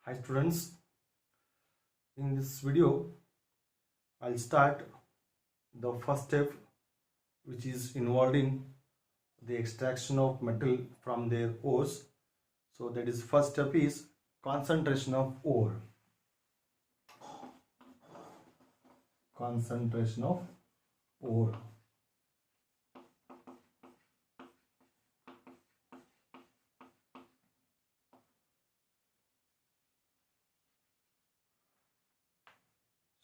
Hi students, in this video I'll start the first step, which is involving the extraction of metal from their ores. So that is, first step is concentration of ore. Concentration of ore.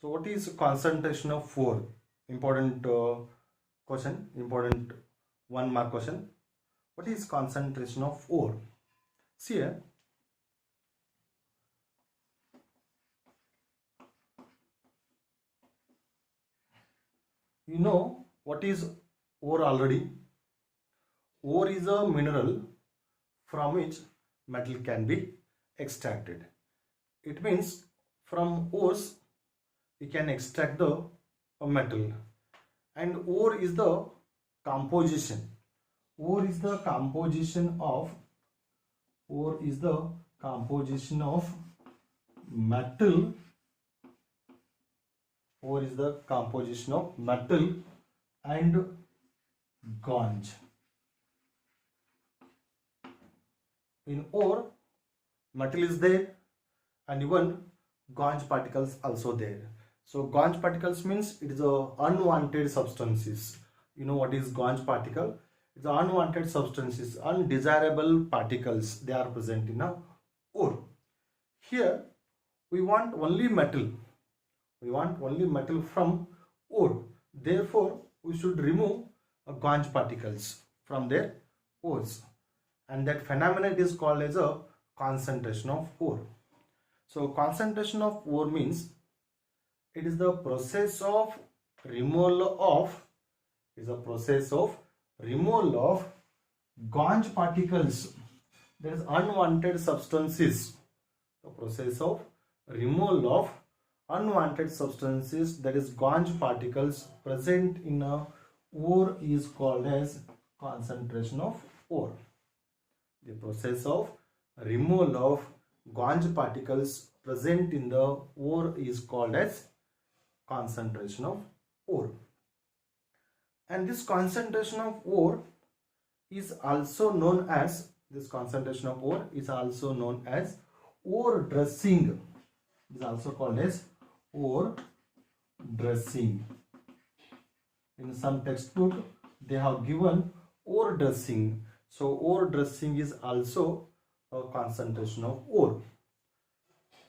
So what is concentration of ore? Important question, important 1 mark question. What is concentration of ore? See here, you know what is ore already. Ore is a mineral from which metal can be extracted. It means from ores we can extract the metal, and ore is the composition. Ore is the composition of metal. Ore is the composition of metal and ganj. In ore, metal is there and even ganj particles also there. So ganj particles means it is a unwanted substances. You know what is ganj particle? It's unwanted substances, undesirable particles. They are present in a ore. Here we want only metal. We want only metal from ore. Therefore, we should remove ganj particles from their ores, and that phenomenon is called as a concentration of ore. So concentration of ore means it is the process of removal of ganj particles, that is unwanted substances. The process of removal of unwanted substances, that is ganj particles, present in a ore is called as concentration of ore. The process of removal of ganj particles present in the ore is called as concentration of ore. And this concentration of ore is also known as ore dressing. It is also called as ore dressing. In some textbook they have given ore dressing. So ore dressing is also a concentration of ore.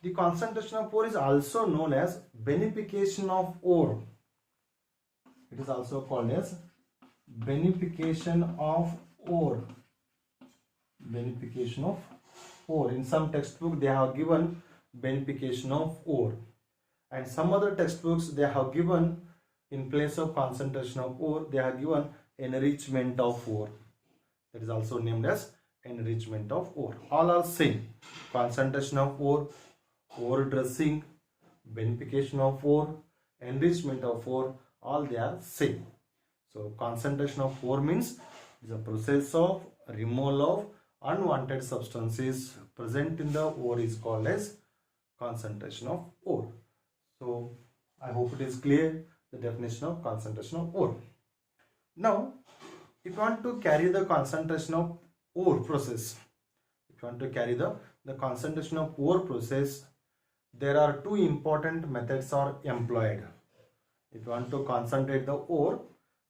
The concentration of ore is also known as beneficiation of ore. It is also called as beneficiation of ore. Beneficiation of ore. In some textbook they have given beneficiation of ore, and some other textbooks they have given, in place of concentration of ore, they have given enrichment of ore. That is also named as enrichment of ore. All are same: concentration of ore, ore dressing, beneficiation of ore, enrichment of ore, all they are same. So concentration of ore means is a process of removal of unwanted substances present in the ore is called as concentration of ore. So I hope it is clear the definition of concentration of ore. Now if you want to carry the concentration of ore process, concentration of ore process, there are two important methods are employed. If you want to concentrate the ore,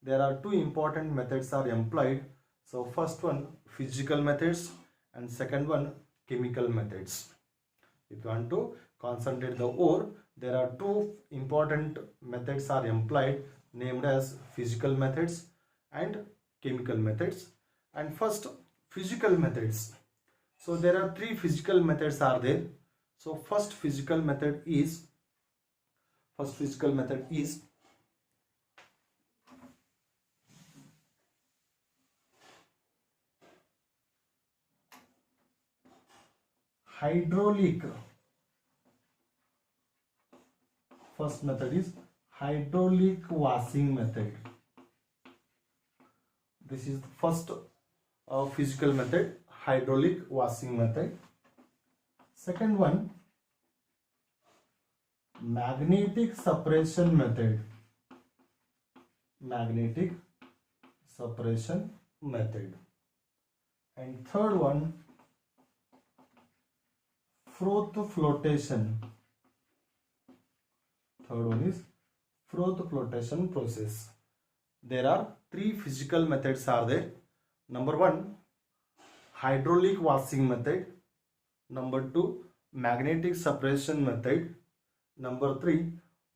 there are two important methods are employed. So first one, physical methods, and second one, chemical methods. If you want to concentrate the ore, there are two important methods are employed, named as physical methods and chemical methods. And first, physical methods. So there are three physical methods are there. So first physical method is hydraulic. First method is hydraulic washing method. This is the first physical method, hydraulic washing method. Second one magnetic separation method. Magnetic separation method. And third one, froth flotation. Third one is froth flotation process. There are three physical methods are there. Number one, hydraulic washing method. Number two, magnetic separation method. Number three,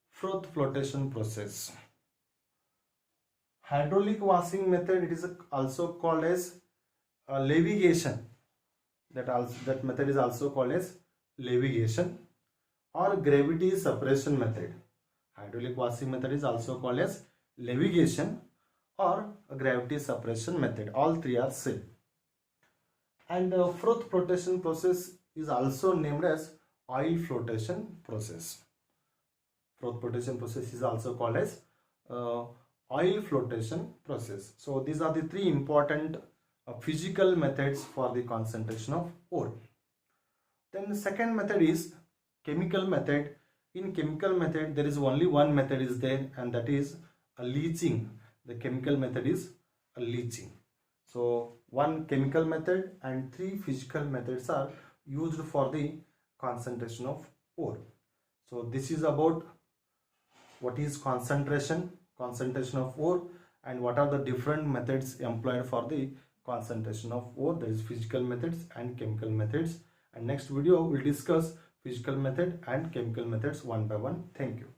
froth flotation process. Hydraulic washing method, it is also called as levitation. That method is also called as levitation or gravity separation method. Hydraulic washing method is also called as levitation or gravity separation method. All three are same. And froth flotation process is also named as oil flotation process. Froth flotation process is also called as oil flotation process. So these are the three important physical methods for the concentration of ore. Then the second method is chemical method. In chemical method, there is only one method is there, and that is leaching. The chemical method is leaching. So one chemical method and three physical methods are used for the concentration of ore. So this is about what is concentration of ore, and what are the different methods employed for the concentration of ore. There is physical methods and chemical methods, and next video will discuss physical method and chemical methods one by one. Thank you.